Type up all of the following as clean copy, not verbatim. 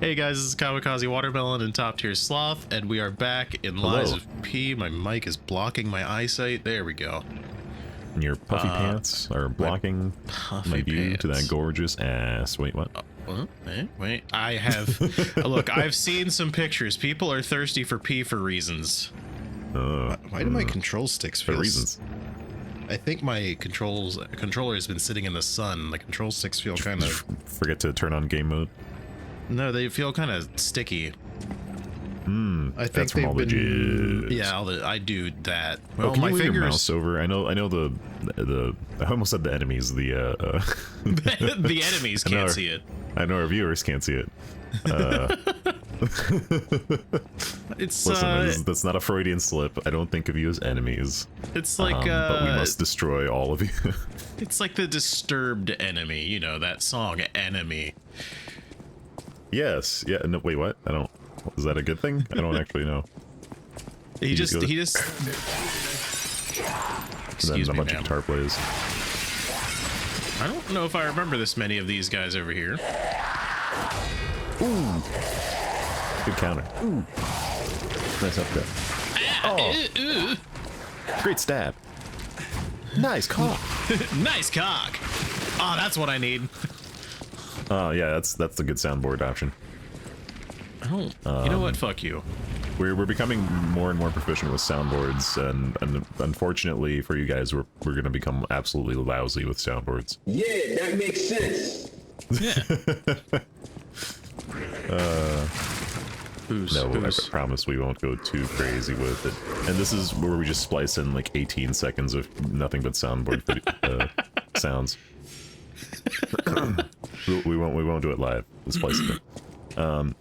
Hey guys, this is Kamikaze Watermelon and Top Tier Sloth, and we are back in Lies of P. My mic is blocking my eyesight. There we go. And your puffy pants are blocking my view to that gorgeous ass. Wait, what? Wait. I have... Look, I've seen some pictures. People are thirsty for pee for reasons. Why do my control sticks feel... For reasons. I think my controller has been sitting in the sun. The control sticks feel kind of... Forget to turn on game mode? No, they feel kind of sticky. I think they've been... Yeah, I do that. Well, can my you move fingers... your mouse over? I know the I almost said the enemies. The the enemies can't see it. I know our viewers can't see it. It's listen, that's not a Freudian slip. I don't think of you as enemies. It's like but we must destroy all of you. It's like the disturbed enemy. You know that song, Enemy. Yes. Yeah. No. Wait. What? I don't. Is that a good thing? I don't actually know. He just. Excuse me, me, bunch of guitar plays. I don't know if I remember this many of these guys over here. Ooh. Good counter. Ooh. Nice upcut. Oh. Great stab. Nice cock. Nice cock. Oh, that's what I need. Oh yeah, that's the good soundboard option. Oh, you know what? Fuck you. We're becoming more and more proficient with soundboards, and unfortunately for you guys, we're gonna become absolutely lousy with soundboards. Yeah, that makes sense. Yeah. I promise we won't go too crazy with it. And this is where we just splice in like 18 seconds of nothing but soundboard sounds. we won't do it live. We'll splice it in.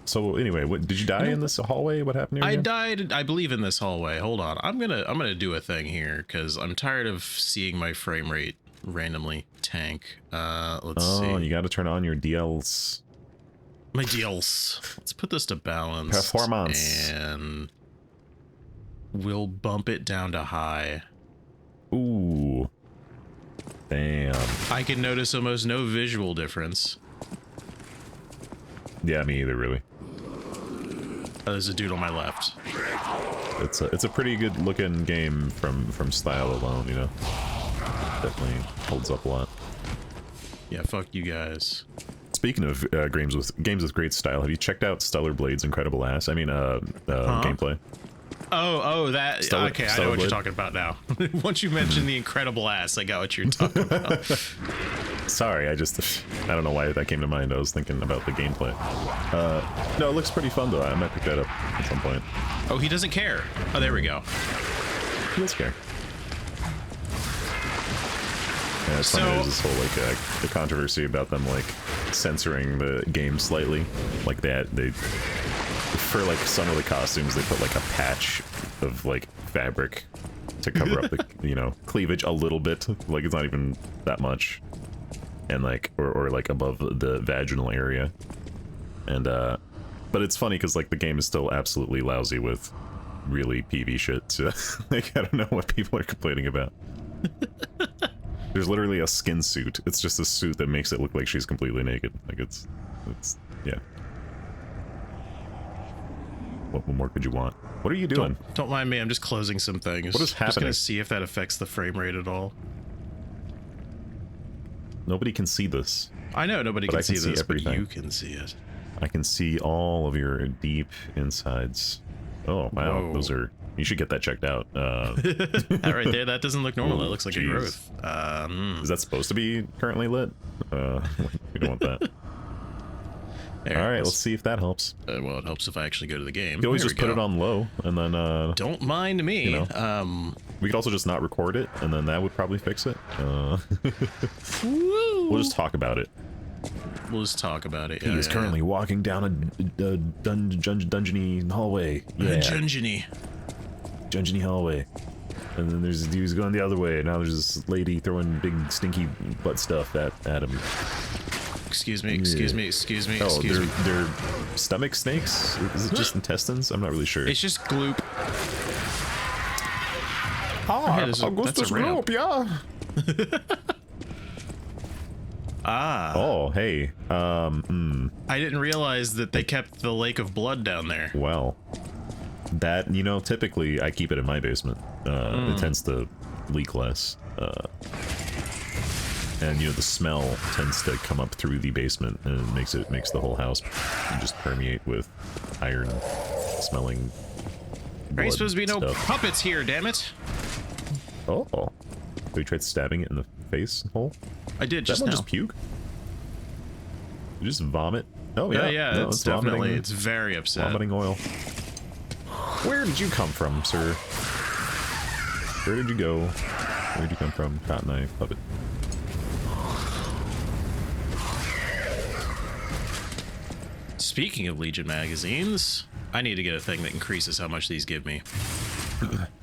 So anyway, did you die in this hallway? What happened here? I died, I believe, in this hallway. Hold on, I'm gonna do a thing here because I'm tired of seeing my frame rate randomly tank. Let's see. Oh, you got to turn on your DLs. My DLs. Let's put this to balance. Performance. And we'll bump it down to high. Ooh. Damn. I can notice almost no visual difference. Yeah, me either, really. Oh, there's a dude on my left. It's a pretty good looking game from style alone, you know. Definitely holds up a lot. Yeah, fuck you guys. Speaking of games with great style, have you checked out Stellar Blade's incredible ass? I mean, gameplay. Oh, that. Okay, I know what you're talking about now. Once you mentioned the incredible ass, I got what you're talking about. Sorry, I don't know why that came to mind. I was thinking about the gameplay. No, it looks pretty fun though. I might pick that up at some point. Oh, he doesn't care. Oh, there we go. He does care. Yeah, it's funny, there's this whole like the controversy about them like censoring the game slightly, like that they for like some of the costumes they put like a patch of like fabric to cover up the cleavage a little bit, like it's not even that much, and like or like above the vaginal area, and but it's funny because like the game is still absolutely lousy with really PV shit, so like I don't know what people are complaining about. There's literally a skin suit. It's just a suit that makes it look like she's completely naked. Like it's yeah. What more could you want? What are you doing? Don't mind me. I'm just closing some things. What is happening? Just gonna see if that affects the frame rate at all. Nobody can see this. I know nobody can see this, everything. but you can see it. I can see all of your deep insides. Oh wow, Whoa. Those are. You should get that checked out. That right there, that doesn't look normal. That looks like a growth. Is that supposed to be currently lit? We don't want that. There, all right, let's see if that helps. Well, it helps if I actually go to the game. You can always just put it on low, and then don't mind me. You know, we could also just not record it, and then that would probably fix it. We'll just talk about it. We'll just talk about it. He is currently walking down a dungeony hallway. Yeah. Dungeony hallway. And then there's dudes going the other way. Now there's this lady throwing big stinky butt stuff at him. Excuse me. Oh, they're stomach snakes? Is it just intestines? I'm not really sure. It's just gloop. Augustus Gloop, yeah. Ah. Oh, hey. I didn't realize that they kept the lake of blood down there. Well, that, you know, typically I keep it in my basement. It tends to leak less. And, you know, the smell tends to come up through the basement, and it makes the whole house just permeate with iron smelling. There ain't supposed to be no stuff. puppets here, damn it. Oh. Have you tried stabbing it in the face hole? I did Did just that one now. just puke? You just vomit? Oh, yeah. Yeah, No, it's definitely, vomiting, it's very upset. vomiting oil. Where did you come from, sir? Where did you go? Where did you come from? Cotton Eye Puppet. Speaking of Legion magazines, I need to get a thing that increases how much these give me.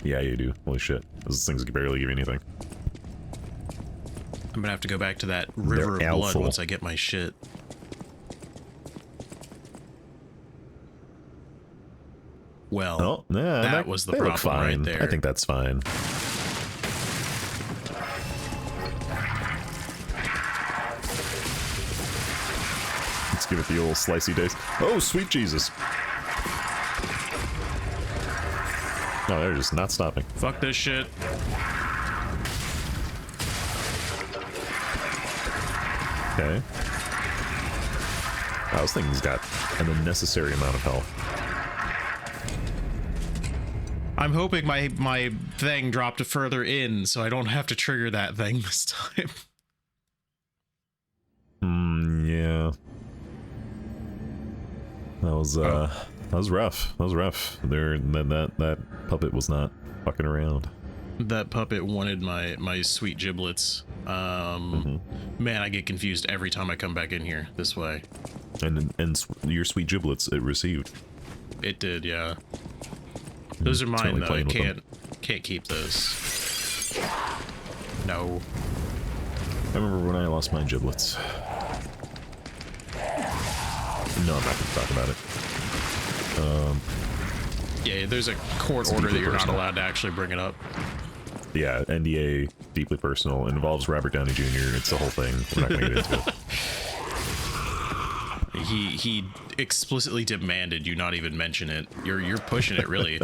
Yeah, you do. Holy shit. Those things barely give you anything. I'm gonna have to go back to that river They're of blood alpha. once I get my shit. Well, Oh, yeah, that was the they look problem right fine. there. I think that's fine. Let's give it the old slicey dice. Oh, sweet Jesus. No, they're just not stopping. Fuck this shit. Okay. Wow, this thing's got an unnecessary amount of health. I'm hoping my thing dropped further in so I don't have to trigger that thing this time. Yeah. That was rough. That was rough. That puppet was not fucking around. That puppet wanted my sweet giblets. Man, I get confused every time I come back in here this way. And your sweet giblets it received. It did, yeah. Those are mine though. I playing with them. can't keep those. No. I remember when I lost my giblets. No, I'm not going to talk about it. Yeah, there's a court order that you're not allowed to actually bring it up. Yeah, NDA, deeply personal, involves Robert Downey Jr. It's the whole thing. We're not going to get into it. He explicitly demanded you not even mention it. You're pushing it, really.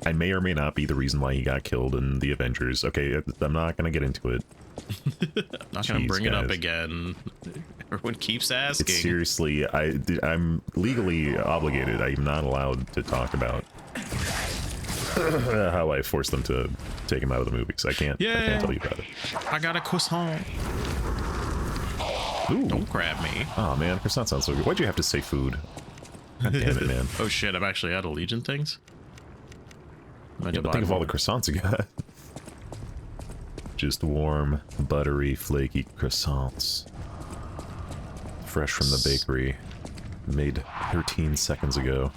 I may or may not be the reason why he got killed in the Avengers. Okay, I'm not going to get into it. I'm not gonna Jeez, bring it up guys. again. Everyone keeps asking. It's seriously, I'm legally obligated. I'm not allowed to talk about how I forced them to take him out of the movie, because I can't tell you about it. I got a croissant. Ooh. Don't grab me. Oh man, croissant sounds so good. Why'd you have to say food? God damn it, man. Oh shit, I'm actually out of Legion things? Yeah, but think of all the croissants you got. Just warm, buttery, flaky croissants. Fresh from the bakery. Made 13 seconds ago.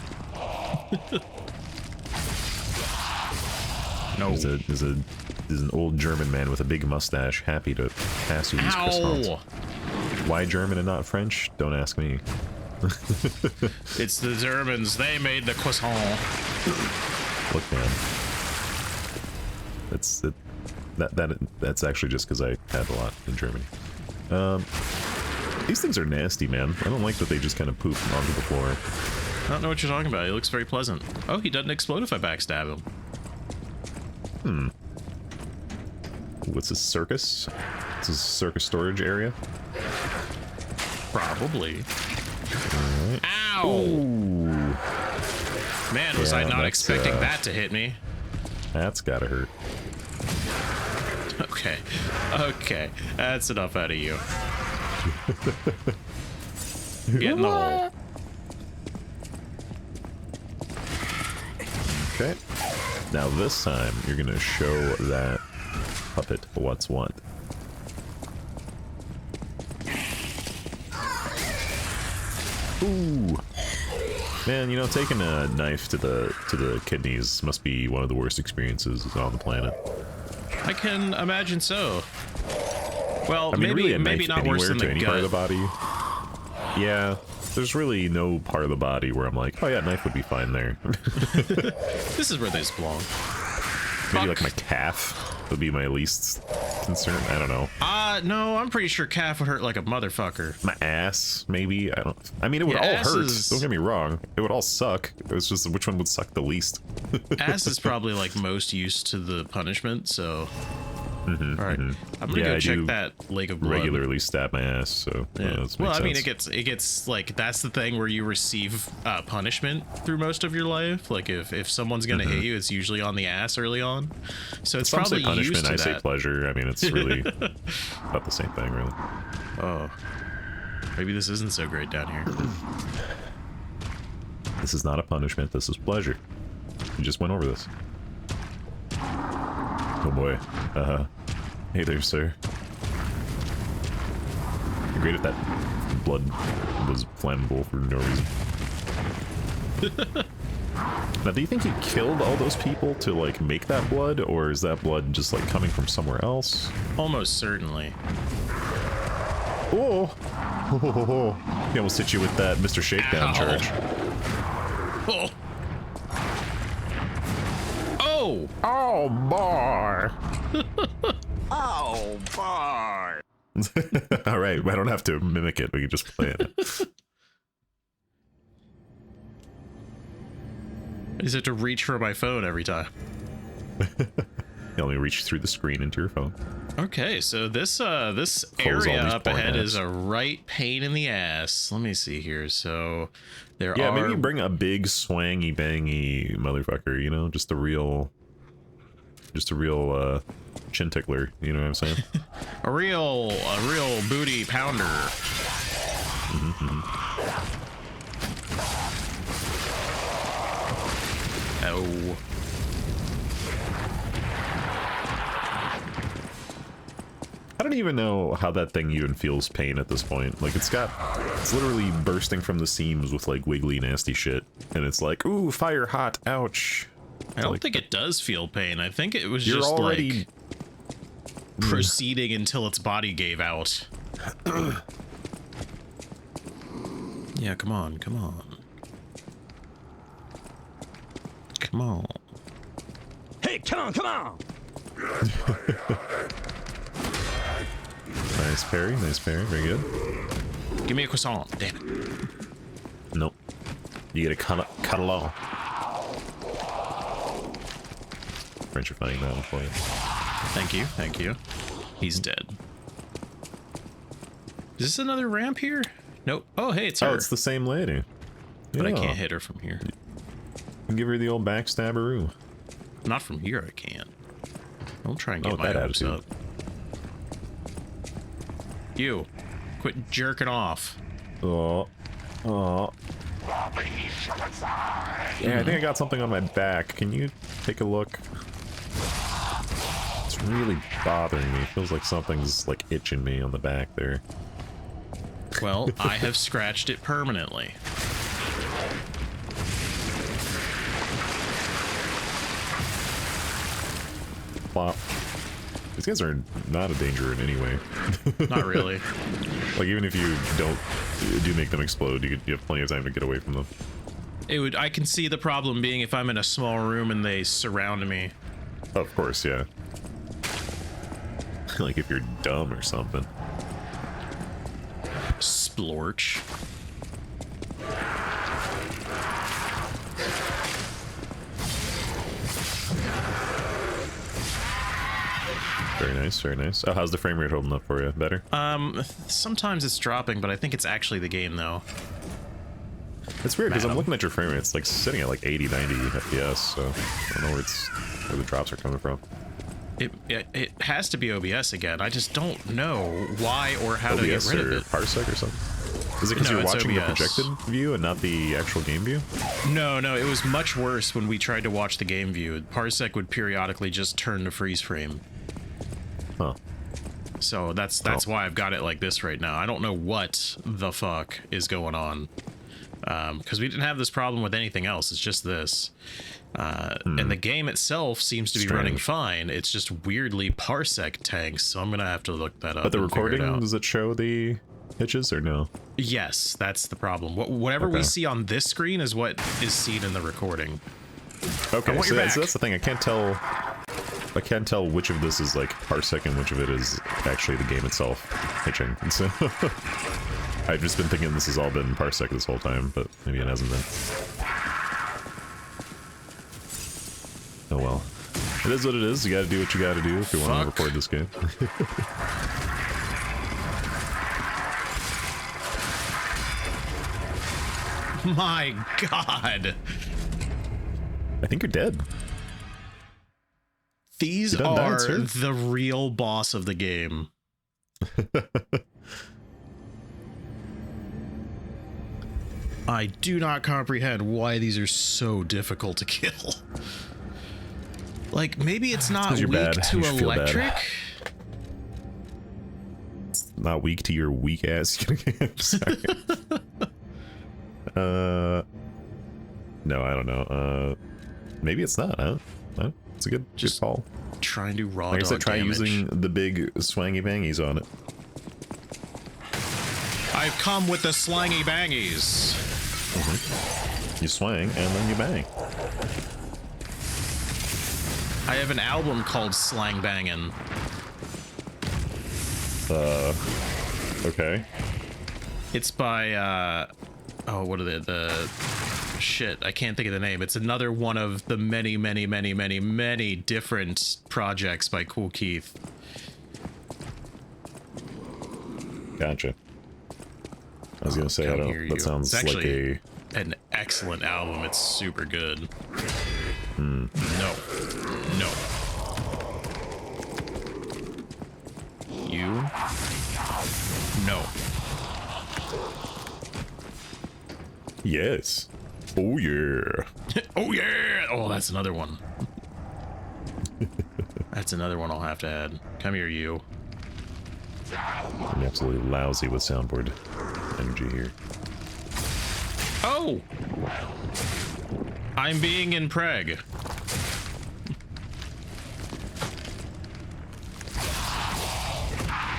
No. There's an old German man with a big mustache happy to pass you these croissants. Ow! Why German and not French? Don't ask me. It's the Germans. They made the croissant. Look, man. That's actually just because I had a lot in Germany. These things are nasty, man. I don't like that they just kind of poof onto the floor. I don't know what you're talking about. He looks very pleasant. Oh, he doesn't explode if I backstab him. What's this, circus? This is a circus storage area? Probably. Alright. Ow! Ooh, Man, was I Yeah, not that's, expecting that to hit me. that's gotta hurt. Okay. Okay. That's enough out of you. Get in the hole. Okay. Now this time, you're gonna show that puppet what's what. Ooh. Man, you know, taking a knife to the kidneys must be one of the worst experiences on the planet. I can imagine so. Well, I mean, maybe really, a maybe knife not worse anywhere than to the any part of the gut. body. Yeah, there's really no part of the body where I'm like, oh yeah, knife would be fine there. This is where this belong. Maybe like my calf would be my least concern. I don't know. No, I'm pretty sure calf would hurt like a motherfucker. My ass, maybe. I mean, it would all hurt. Don't get me wrong. It would all suck. It was just which one would suck the least. Ass is probably like most used to the punishment, so. All right, I'm gonna go check that lake of blood. Regularly stab my ass, so yeah. Well, I mean, it gets like that's the thing where you receive punishment through most of your life. Like if someone's gonna hit you, it's usually on the ass early on. So it's probably punishment. Used to I that. say pleasure. I mean, it's really about the same thing, really. Oh, maybe this isn't so great down here. This is not a punishment. This is pleasure. We just went over this. Oh boy. Hey there, sir. You're great if that blood was flammable for no reason. Now, do you think he killed all those people to, like, make that blood? Or is that blood just, like, coming from somewhere else? Almost certainly. Oh! He almost hit you with that Mr. Shakedown charge. Oh! Oh! Oh, boy! Oh, boy! Alright, I don't have to mimic it, we can just play it. I just have to reach for my phone every time. You only reach through the screen into your phone. Okay, so this area up ahead is a right pain in the ass. Let me see here. So there are... maybe bring a big swangy bangy motherfucker, you know, just a real chin tickler, you know what I'm saying? a real booty pounder. Oh. I don't even know how that thing even feels pain at this point. Like, it's literally bursting from the seams with, like, wiggly, nasty shit. And it's like, ooh, fire hot, ouch. I don't think it does feel pain. I think it was just, like, proceeding until its body gave out. Yeah, come on, come on. Come on. Hey, come on, come on! Nice parry, very good. Give me a croissant, damn it. Nope. You gotta cut along. French are fighting battle for you. Thank you, thank you. He's dead. Is this another ramp here? Nope. Oh, hey, it's her. Oh, it's the same lady. But I can't hit her from here. And give her the old backstabberoo. Not from here, I can't. Don't try and get my hopes up. You, quit jerking off. Oh. Yeah, I think I got something on my back. Can you take a look? It's really bothering me. It feels like something's like itching me on the back there. Well, I have scratched it permanently. Plop. These guys are not a danger in any way. Not really. Like, even if you do make them explode, you have plenty of time to get away from them. I can see the problem being if I'm in a small room and they surround me. Of course, yeah. Like if you're dumb or something. Splorch. Very nice, very nice. Oh, how's the frame rate holding up for you? Better? Sometimes it's dropping, but I think it's actually the game, though. It's weird, because I'm looking at your frame rate. It's like sitting at like 80, 90 FPS, so I don't know where the drops are coming from. It has to be OBS again. I just don't know why or how to get rid of it. Parsec or something? Is it because you're watching the projected view and not the actual game view? No, it was much worse when we tried to watch the game view. Parsec would periodically just turn to freeze frame. Huh. So that's why I've got it like this right now. I don't know what the fuck is going on. Because we didn't have this problem with anything else. It's just this. And the game itself seems to be running fine. It's just weirdly parsec tanks, so I'm gonna have to look that up. But the recording, does it show the hitches or no? Yes, that's the problem. Whatever we see on this screen is what is seen in the recording. Okay, so that's the thing. I can't tell I can't tell which of this is like parsec and which of it is actually the game itself hitching. So I've just been thinking this has all been parsec this whole time, but maybe it hasn't been. Oh well. It is what it is. You gotta do what you gotta do if you want to record this game. My God. I think you're dead. These are the real boss of the game. I do not comprehend why these are so difficult to kill. Like, maybe it's not weak to electric? It's not weak to your weak ass. I'm sorry. No, I don't know. Maybe it's not, huh? No, it's a good call. Try and do raw like I said, try using the big swangy bangies on it. I've come with the slangy bangies. You swang and then you bang. I have an album called Slang Bangin'. Okay. It's by, oh, what are the shit, I can't think of the name. It's another one of the many, many, many, many, many different projects by Cool Keith. Gotcha. I was gonna say, I don't, that sounds like an excellent album. It's super good. No. No. You? No. Yes. Oh yeah. Oh yeah. Oh, that's another one. That's another one I'll have to add. Come here, you. I'm absolutely lousy with soundboard energy here. Oh! I'm being in preg.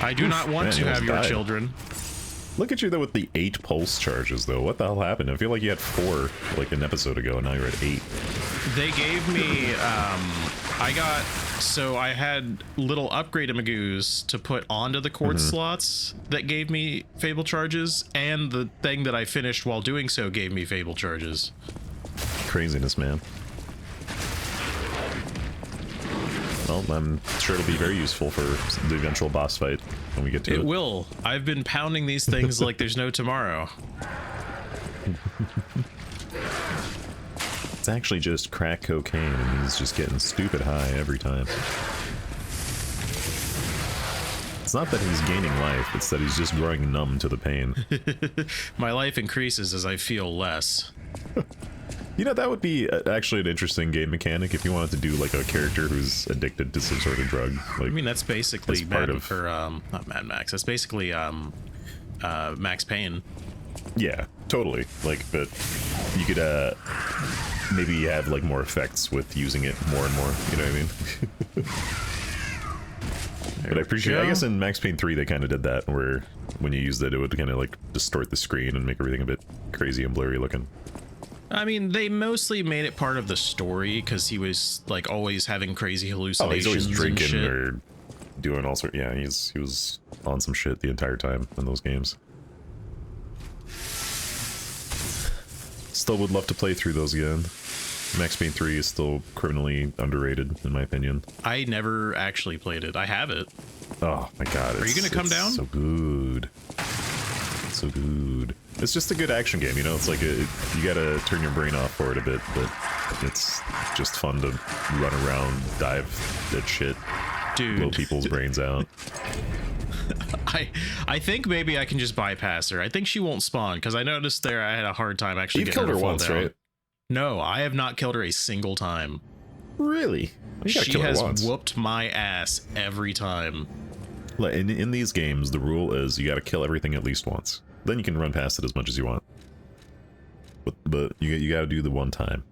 I do not want to have your children. Look at you though with the 8 pulse charges though. What the hell happened? I feel like you had 4 like an episode ago and now you're at 8. They gave me I had little upgrade amagoos to put onto the quartz slots that gave me Fable charges, and the thing that I finished while doing so gave me Fable charges. Craziness, man. Well, I'm sure it'll be very useful for the eventual boss fight when we get to it. It will. I've been pounding these things like there's no tomorrow. It's actually just crack cocaine, and he's just getting stupid high every time. It's not that he's gaining life, it's that he's just growing numb to the pain. My life increases as I feel less. You know, that would be actually an interesting game mechanic if you wanted to do like a character who's addicted to some sort of drug. Like, I mean, that's basically not Mad Max. That's basically Max Payne. Yeah, totally. Like, but you could maybe have like more effects with using it more and more. You know what I mean? But I appreciate. I guess in Max Payne 3 they kind of did that, where when you used it, it would kind of like distort the screen and make everything a bit crazy and blurry looking. I mean, they mostly made it part of the story because he was like always having crazy hallucinations. Oh, he's always drinking and shit. or doing all sorts. Yeah, he was on some shit the entire time in those games. Still would love to play through those again. Max Payne 3 is still criminally underrated, in my opinion. I never actually played it. I have it. Oh my god. Are you gonna come down? So good. So good. It's just a good action game, you know? It's like you gotta turn your brain off for it a bit, but it's just fun to run around, dive at shit, dude, blow people's brains out. I think maybe I can just bypass her. I think she won't spawn, because I noticed there I had a hard time actually You've getting killed her her to once, fall down. right? No, I have not killed her a single time. Really? She has whooped my ass every time. In these games, the rule is you gotta kill everything at least once. Then you can run past it as much as you want. But you gotta do the one time.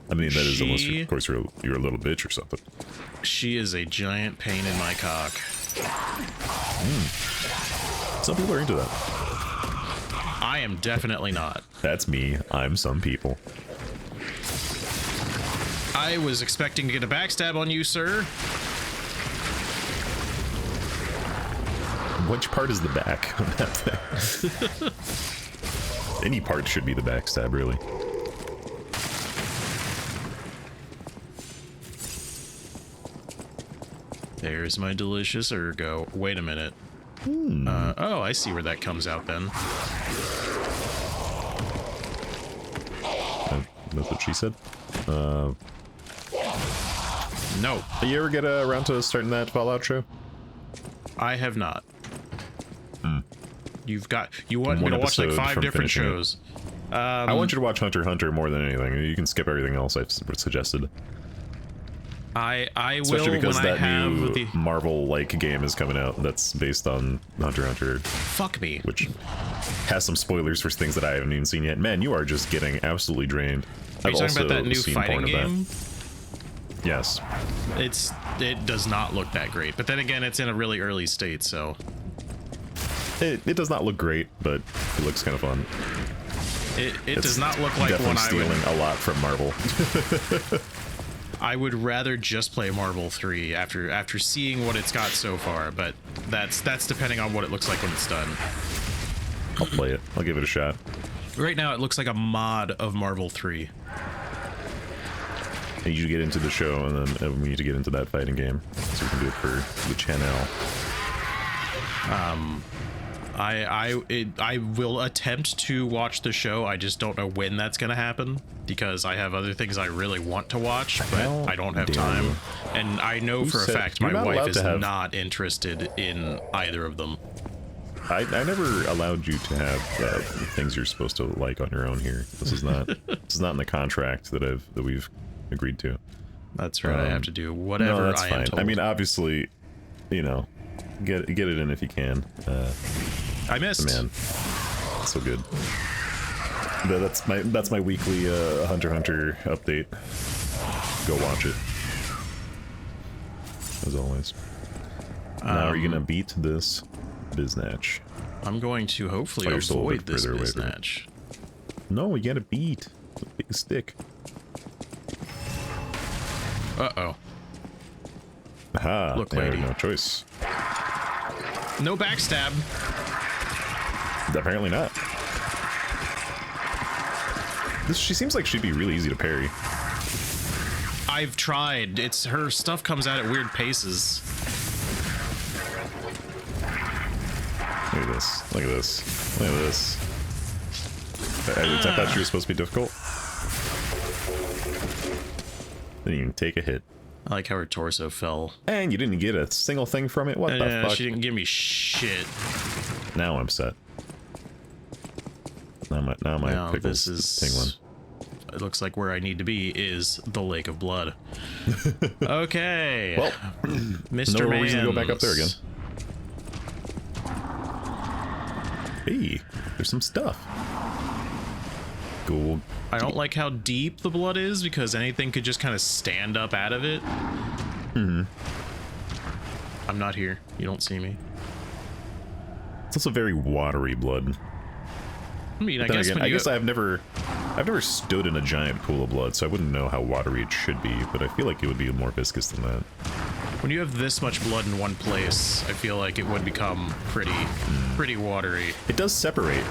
I mean, that is unless, of course, you're a little bitch or something. She is a giant pain in my cock. Some people are into that. I am definitely not. That's me. I'm some people. I was expecting to get a backstab on you, sir. Which part is the back of that thing? Any part should be the backstab, really. There's my delicious ergo. Wait a minute. Oh, I see where that comes out then. That's what she said. No, Did you ever get around to starting that Fallout show? I have not. You want me One to watch like episode 5 from different finishing it. shows. I want you to watch Hunter x Hunter more than anything. You can skip everything else I've suggested. I Especially will because when I that have new the... Marvel-like game is coming out that's based on Hunter x Hunter, Fuck me. which has some spoilers for things that I haven't even seen yet. Man, you are just getting absolutely drained. Are you talking about that new seen fighting porn of game? that. Yes. It does not look that great, but then again, it's in a really early state, so... It does not look great, but it looks kind of fun. It does not look like definitely one I stealing would... a lot from Marvel. I would rather just play Marvel 3 after seeing what it's got so far, but that's depending on what it looks like when it's done. I'll play it. I'll give it a shot. Right now, it looks like a mod of Marvel 3. I need you to get into the show, and then we need to get into that fighting game, so we can do it for the channel. I will attempt to watch the show. I just don't know when that's gonna happen because I have other things I really want to watch, but I don't have time. And I know for a fact my wife is not interested in either of them. I never allowed you to have things you're supposed to like on your own here. This is not this is not in the contract that we've agreed to. That's right. I have to do whatever no, that's I fine. am told. I mean, obviously, you know, get it in if you can. I missed. Man, so good. That's my weekly Hunter x Hunter update. Go watch it. As always. Now, are you gonna beat this biznatch? I'm going to hopefully you're still a avoid bit this further away from it. biznatch. No, you gotta beat the big stick. Uh-oh. Aha! Look, yeah, lady. no choice. No backstab. Apparently not. She seems like she'd be really easy to parry. I've tried. Her stuff comes out at weird paces. Look at this. Look at this. Look at this. I thought she was supposed to be difficult. Didn't even take a hit. I like how her torso fell. And you didn't get a single thing from it? What the fuck? She didn't give me shit. Now I'm set. Now my pickles this is tingling. It looks like where I need to be is the Lake of Blood. Okay. Well, Mr. no reason to go back up there Mans. again. Hey, there's some stuff. Gold. I don't like how deep the blood is because anything could just kind of stand up out of it. Mm-hmm. I'm not here. You don't see me. It's also very watery blood. I mean, I Then guess again, when you I've never stood in a giant pool of blood, so I wouldn't know how watery it should be, but I feel like it would be more viscous than that. when you have this much blood in one place, I feel like it would become pretty watery. It does separate.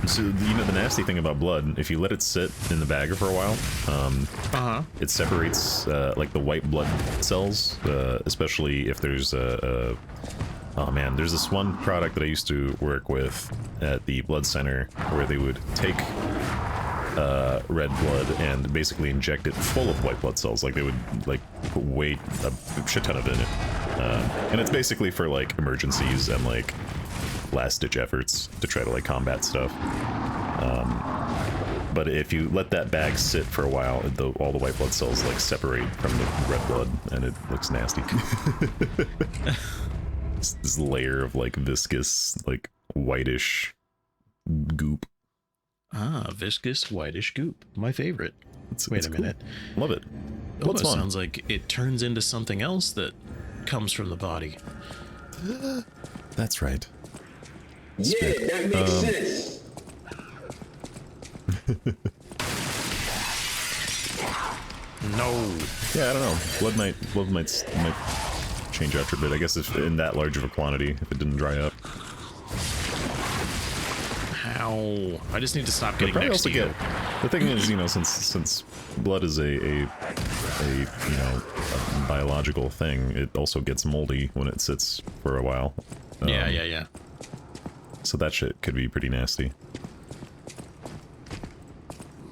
So, you know, the nasty thing about blood, if you let it sit in the bag for a while, it separates, like, the white blood cells, especially if there's oh man, there's this one product that I used to work with at the blood center where they would take red blood and basically inject it full of white blood cells. Like, they would, like, put a shit ton of it in it. And it's basically for, like, emergencies and, like, last-ditch efforts to try to, like, combat stuff. But if you let that bag sit for a while, all the white blood cells, like, separate from the red blood, and it looks nasty. This layer of, like, viscous, like, whitish goop. Ah, viscous whitish goop. My favorite. Wait a minute. Love it. It almost sounds like it turns into something else that comes from the body. That's right. Yeah, that makes sense. no. Yeah, I don't know. Blood might change after a bit. I guess if in that large of a quantity, if it didn't dry up. How? I just need to stop getting Probably next also to you. the thing is, you know, since blood is a you know, a biological thing, it also gets moldy when it sits for a while. Yeah. So that shit could be pretty nasty.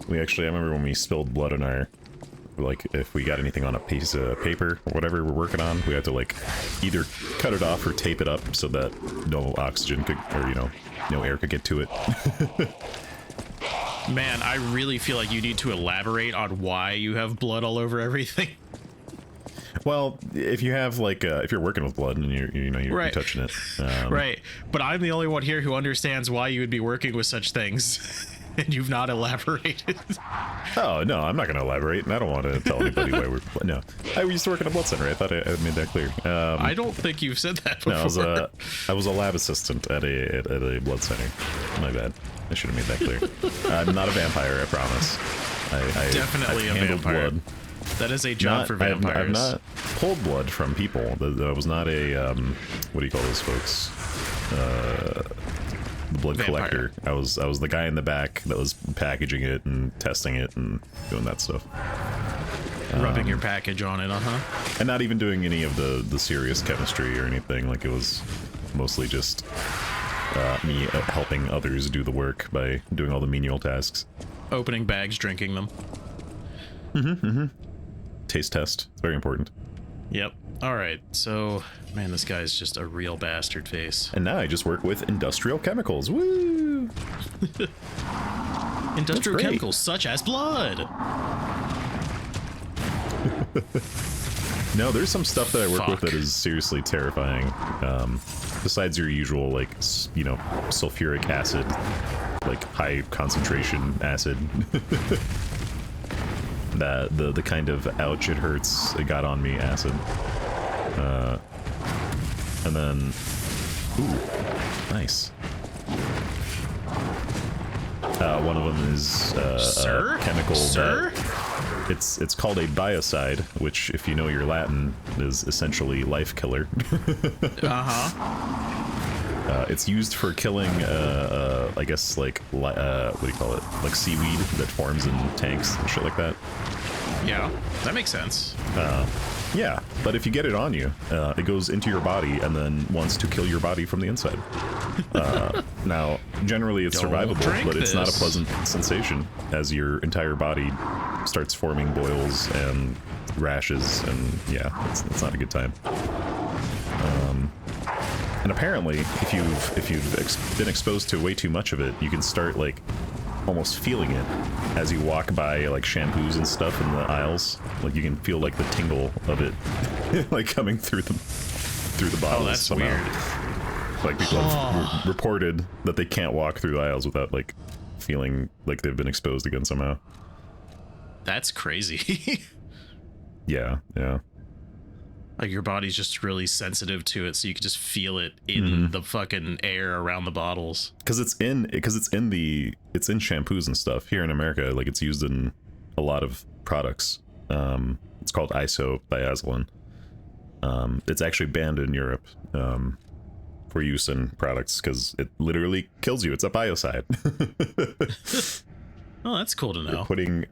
I remember when we spilled blood in our, like, if we got anything on a piece of paper or whatever we're working on, we had to, like, either cut it off or tape it up so that no oxygen could, or, you know, no air could get to it. Man, I really feel like you need to elaborate on why you have blood all over everything. Well, if you have, like, if you're working with blood and you're Right. touching it. Right, but I'm the only one here who understands why you would be working with such things. And you've not elaborated. Oh, no, I'm not going to elaborate, and I don't want to tell anybody why we're... No. I used to work in a blood center. I thought I made that clear. I don't think you've said that before. No, I was a lab assistant at a blood center. My bad. I should have made that clear. I'm not a vampire, I promise. Definitely I've a handled vampire. blood. That is a job for vampires. I've not pulled blood from people. I was not a, what do you call those folks? The blood Vampire. collector. I was the guy in the back that was packaging it and testing it and doing that stuff. Rubbing your package on it, And not even doing any of the serious chemistry or anything. Like, it was mostly just me helping others do the work by doing all the menial tasks. Opening bags, drinking them. Taste test. It's very important. Yep. All right. So, man, this guy's just a real bastard face. And now I just work with industrial chemicals. Woo! Industrial great. chemicals such as blood. No, there's some stuff that I work with Fuck. that is seriously terrifying. Besides your usual, like, you know, sulfuric acid, like high concentration acid. That the kind of ouch, it hurts, it got on me acid. And then, ooh, nice. One of them is Sir? a chemical Sir? that it's called a biocide, which, if you know your Latin, is essentially life killer. It's used for killing, I guess, like, what do you call it? Like seaweed that forms in tanks and shit like that. Yeah, that makes sense. Yeah, but if you get it on you, it goes into your body and then wants to kill your body from the inside. Now, generally it's Don't survivable, drink but it's not a this. pleasant sensation as your entire body starts forming boils and rashes, and yeah, it's not a good time. And apparently, if you've been exposed to way too much of it, you can start, like, almost feeling it as you walk by, like, shampoos and stuff in the aisles. Like, you can feel, like, the tingle of it, like, coming through the bottles. Oh, that's somehow. weird. Like, people have reported that they can't walk through the aisles without, like, feeling like they've been exposed again somehow. That's crazy. Yeah. Like, your body's just really sensitive to it, so you can just feel it in the fucking air around the bottles. Because it's in shampoos and stuff here in America. Like, it's used in a lot of products. It's called isothioxylin. It's actually banned in Europe for use in products because it literally kills you. It's a biocide. Oh, that's cool to know. Putting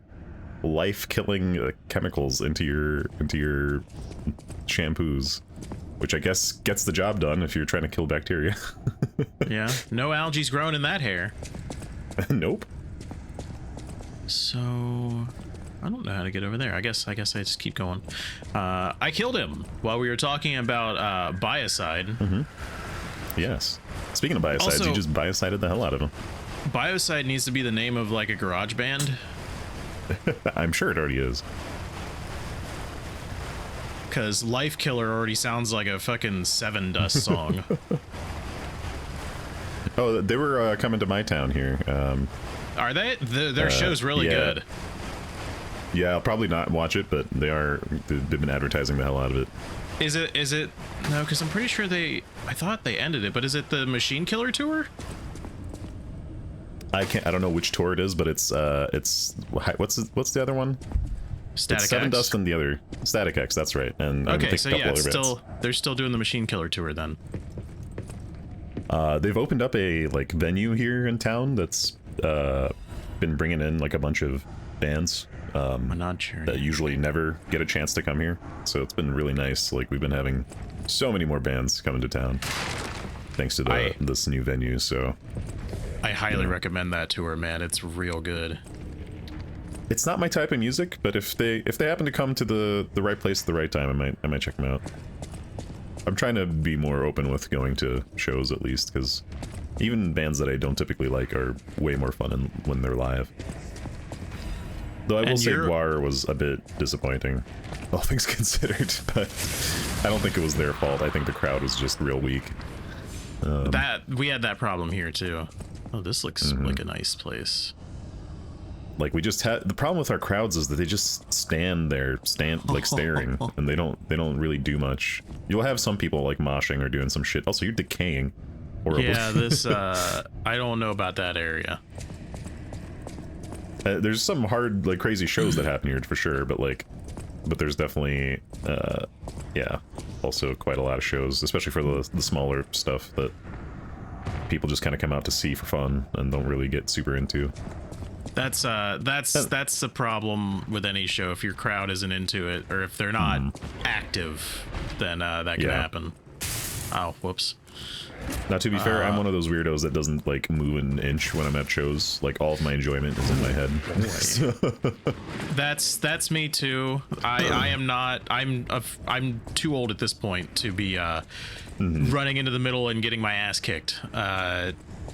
life-killing chemicals into your shampoos, which I guess gets the job done if you're trying to kill bacteria. Yeah, no algae's grown in that hair. Nope. So, I don't know how to get over there. I guess I just keep going. I killed him while we were talking about biocide. Yes. Speaking of biocides, Also, you just biocided the hell out of them. Biocide needs to be the name of, like, a garage band. I'm sure it already is. Because Life Killer already sounds like a fucking Seven Dust song. Oh, they were coming to my town here. Are they? Their show's really yeah. good. Yeah, I'll probably not watch it, but they've been advertising the hell out of it. Is it? No, because I'm pretty sure I thought they ended it, but is it the Machine Killer tour? I don't know which tour it is, but it's what's the other one? Static it's 7 X? Dust and the other Static X. That's right. And I Okay, think so a couple yeah, other it's bands. still they're still doing the Machine Killer tour then. They've opened up a like venue here in town that's been bringing in like a bunch of bands that usually never get a chance to come here. So it's been really nice. Like we've been having so many more bands coming to town thanks to this new venue. So I highly recommend that tour, man. It's real good. it's not my type of music, but if they happen to come to the right place at the right time, I might check them out. I'm trying to be more open with going to shows at least, because even bands that I don't typically like are way more fun when they're live. Though I will say Guar was a bit disappointing, all things considered, but I don't think it was their fault. I think the crowd was just real weak. We had that problem here too. Oh, this looks like a nice place. Like we just had the problem with our crowds is that they just stand there, like staring, and they don't really do much. You'll have some people like moshing or doing some shit. Also, you're decaying horribly. Yeah, this I don't know about that area. There's some hard, like crazy shows that happen here for sure, but there's definitely, yeah, also quite a lot of shows, especially for the smaller stuff that people just kind of come out to see for fun and don't really get super into. That's the problem with any show. If your crowd isn't into it, or if they're not active, then that can happen. Oh, whoops. Now, to be fair, I'm one of those weirdos that doesn't like move an inch when I'm at shows. Like all of my enjoyment is in my head. That's me too. I am not. I'm too old at this point to be running into the middle and getting my ass kicked.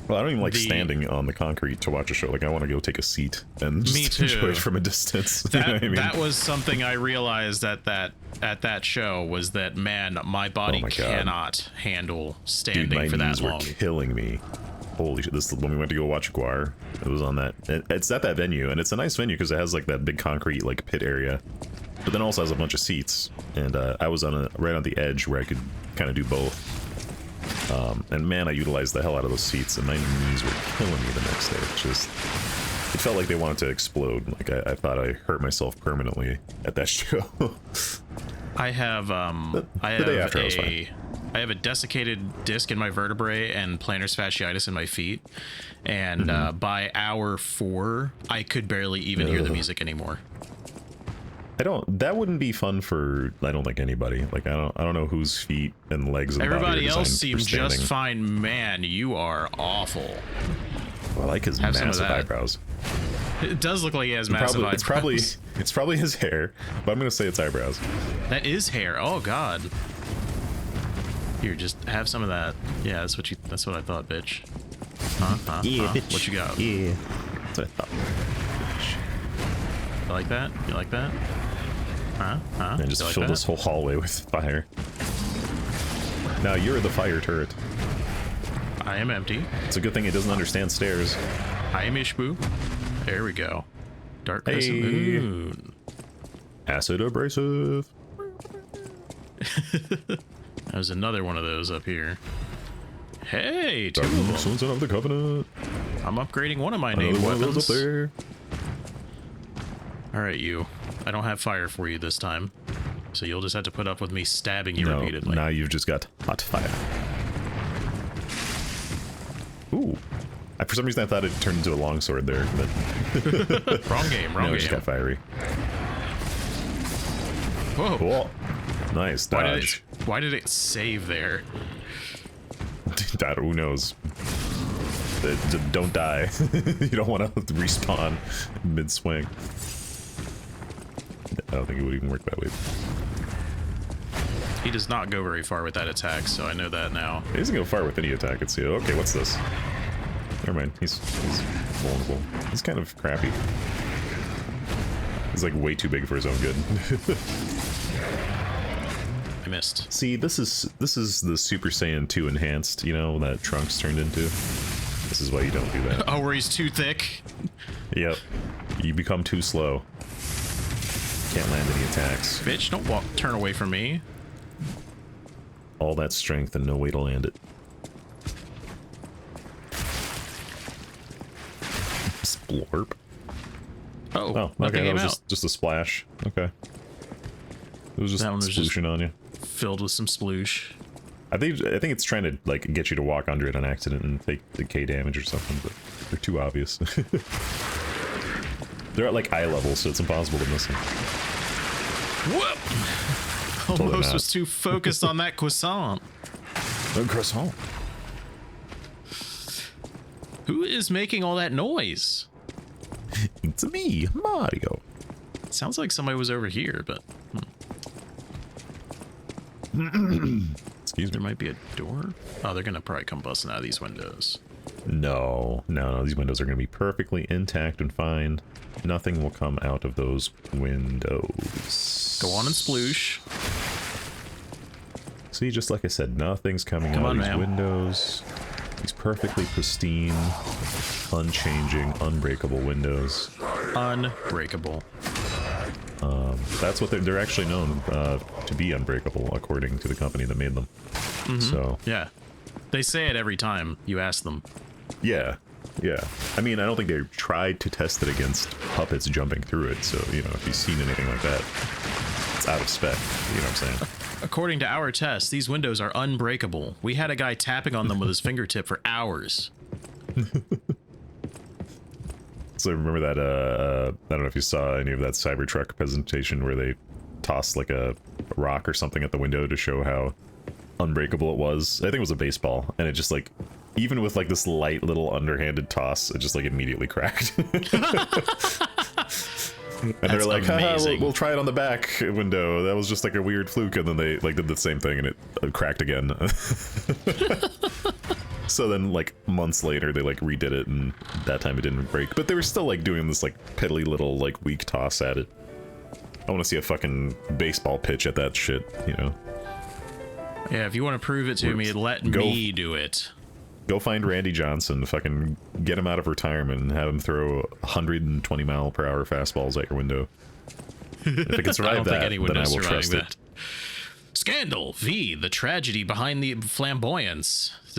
Well, I don't even like standing on the concrete to watch a show. Like, I want to go take a seat and just enjoy it from a distance. That, you know what I mean? That was something I realized at that show, was that, man, my body cannot handle standing for that long. My knees were killing me. Holy shit. This, when we went to go watch Guar, it was on that. It's at that venue, and it's a nice venue because it has like that big concrete like pit area, but then also has a bunch of seats. And I was on right on the edge where I could kind of do both. And man, I utilized the hell out of those seats, and my knees were killing me the next day. It felt like they wanted to explode. Like I thought I hurt myself permanently at that show. I have a desiccated disc in my vertebrae and plantar fasciitis in my feet, and by hour 4, I could barely even hear the music anymore. That wouldn't be fun for, I don't think, anybody. Like I don't know whose feet and legs and everybody body are else designed seems for standing. just fine. Man, you are awful. Well, I like his massive eyebrows. It does look like he has massive eyebrows. It's probably his hair, but I'm gonna say it's eyebrows. That is hair. Oh god. Here, just have some of that. Yeah, that's what I thought, bitch. Yeah, bitch. What you got? Yeah. That's what I thought. You like that? You like that? And just fill this whole hallway with fire. Now you're the fire turret. I am empty. It's a good thing it doesn't understand stairs. I am Ishbu. There we go. Dark Crescent Moon. Acid abrasive. There's another one of those up here. Hey, 2 of them. Sons of the Covenant. I'm upgrading one of my named weapons. Up there. Alright, you. I don't have fire for you this time, so you'll just have to put up with me stabbing you repeatedly. Now you've just got hot fire. Ooh. For some reason I thought it turned into a longsword there, but... Wrong game, wrong game. It just got fiery. Whoa. Cool. Nice dodge. Why did it save there? Who knows? Don't die. You don't want to respawn mid-swing. I don't think it would even work that way. He does not go very far with that attack, so I know that now. He doesn't go far with any attack. It's okay. What's this? Never mind. He's vulnerable. He's kind of crappy. He's like way too big for his own good. I missed. See, this is the Super Saiyan 2 enhanced. You know that Trunks turned into. This is why you don't do that. Oh, where he's too thick. Yep. You become too slow. Can't land any attacks. Bitch, don't turn away from me. All that strength and no way to land it. Splorp. Oh, Oh, okay, nothing that came was out. just a splash. Okay. It was just That one was just splooshing on you. filled with some sploosh. I think it's trying to like get you to walk under it on accident and take decay damage or something, but they're too obvious. They're at like eye level, so it's impossible to miss them. Whoop! Totally Almost not. was too focused on that croissant. A croissant. Who is making all that noise? It's me, Mario. Sounds like somebody was over here, but Excuse there me. might be a door. Oh, they're gonna probably come busting out of these windows. No. These windows are going to be perfectly intact and fine. Nothing will come out of those windows. Go on and sploosh. See, just like I said, nothing's coming Come out on, of these ma'am. windows. These perfectly pristine, unchanging, unbreakable windows. Unbreakable. That's what they're actually known to be unbreakable, according to the company that made them. So, Yeah. They say it every time you ask them. yeah. I mean, I don't think they tried to test it against puppets jumping through it, so, you know, if you've seen anything like that, it's out of spec, you know what I'm saying? According to our tests, these windows are unbreakable. We had a guy tapping on them with his fingertip for hours. So remember that, I don't know if you saw any of that Cybertruck presentation where they tossed like a rock or something at the window to show how unbreakable it was. I think it was a baseball, and it just like, even with like this light little underhanded toss, it just like immediately cracked. And they're like, haha, amazing. we'll try it on the back window. That was just like a weird fluke, and then they like did the same thing and it cracked again. So then like months later they like redid it, and that time it didn't break, but they were still like doing this like piddly little like weak toss at it. I want to see a fucking baseball pitch at that shit, you know. Yeah, if you want to prove it to me, let Go. me do it. Go find Randy Johnson, fucking get him out of retirement and have him throw 120 mile per hour fastballs at your window. If it can I survive don't that, think anyone then I is will surviving trust that. it. Scandal V, the tragedy behind the flamboyance. Is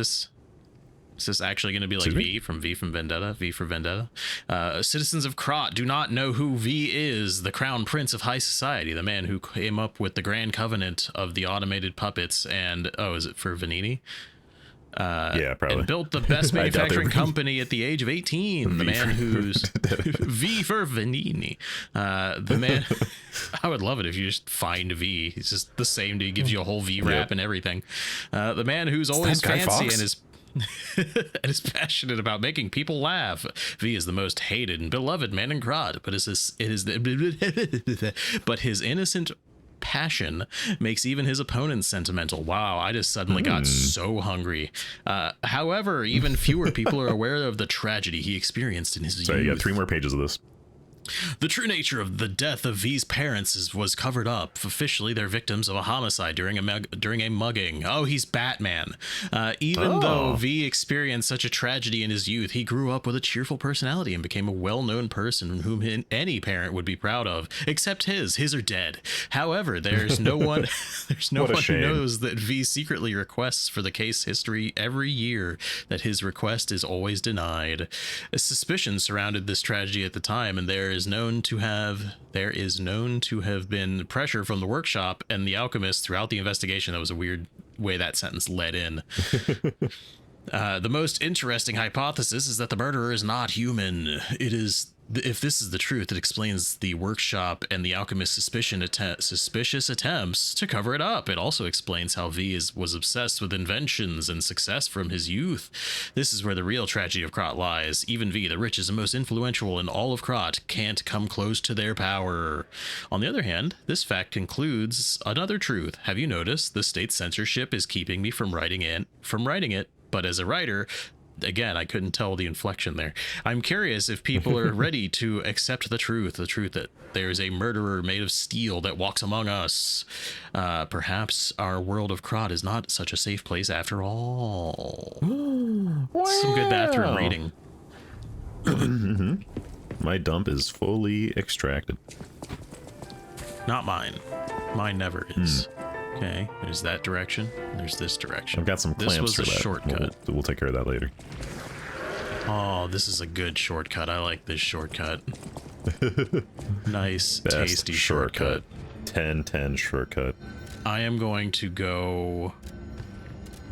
this actually going to be like Excuse me? V from Vendetta? V for Vendetta? Citizens of Krot do not know who V is, the crown prince of high society, the man who came up with the grand covenant of the automated puppets and, is it for Vanini? Yeah, probably. And built the best I doubt they manufacturing were- company at the age of 18. The V man for who's V for Vanini. The man. I would love it if you just find V. He's just the same dude. Gives you a whole V rap Yep. and everything. The man who's always Guy fancy Fawkes? and is and is passionate about making people laugh. V is the most hated and beloved man in Grod, but his innocent passion makes even his opponents sentimental. Wow, I just suddenly got so hungry. However, even fewer people are aware of the tragedy he experienced in his Sorry, you youth. got 3 more pages of this. The true nature of the death of V's parents was covered up. Officially, they're victims of a homicide during a mugging. Oh, he's Batman. Even though V experienced such a tragedy in his youth, he grew up with a cheerful personality and became a well-known person whom any parent would be proud of, except his. His are dead. However, there's no one What a who shame. knows that V secretly requests for the case history every year, that his request is always denied. A suspicion surrounded this tragedy at the time, and there is known to have been pressure from the workshop and the alchemist throughout the investigation. That was a weird way that sentence led in. The most interesting hypothesis is that the murderer is not human. If this is the truth, it explains the workshop and the alchemist's suspicious attempts to cover it up. It also explains how V was obsessed with inventions and success from his youth. This is where the real tragedy of Krot lies. Even V, the richest and most influential in all of Krot, can't come close to their power. On the other hand, this fact includes another truth. Have you noticed the state censorship is keeping me from writing it? But as a writer, again, I couldn't tell the inflection there. I'm curious if people are ready to accept the truth that there's a murderer made of steel that walks among us. Perhaps our world of Krot is not such a safe place after all. Some good bathroom reading. My dump is fully extracted. Not mine. Mine never is. Okay, there's that direction. There's this direction. I've got some clamps This was for a that. shortcut. We'll take care of that later. Oh, this is a good shortcut. I like this shortcut. Nice, Best tasty shortcut. 10-10 shortcut. I am going to go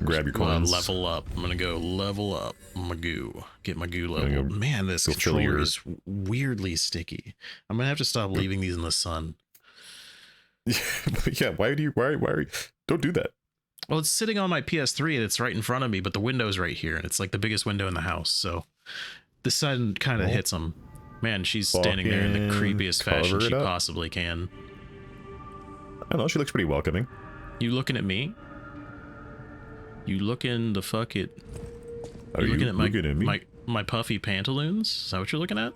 Grab your coins. level up. I'm gonna go level up my goo. Get my goo gonna level. go- Man, this go fill controller your- is weirdly sticky. I'm gonna have to stop leaving these in the sun. Yeah, why are you, don't do that. Well, it's sitting on my PS3 and it's right in front of me, but the window's right here, and it's like the biggest window in the house. So the sun kind of hits them. Man, she's standing there in the Fucking creepiest fashion cover it she up. possibly can. I don't know, she looks pretty welcoming. You looking at me? You looking the fuck it? Are you looking at me? my puffy pantaloons? Is that what you're looking at?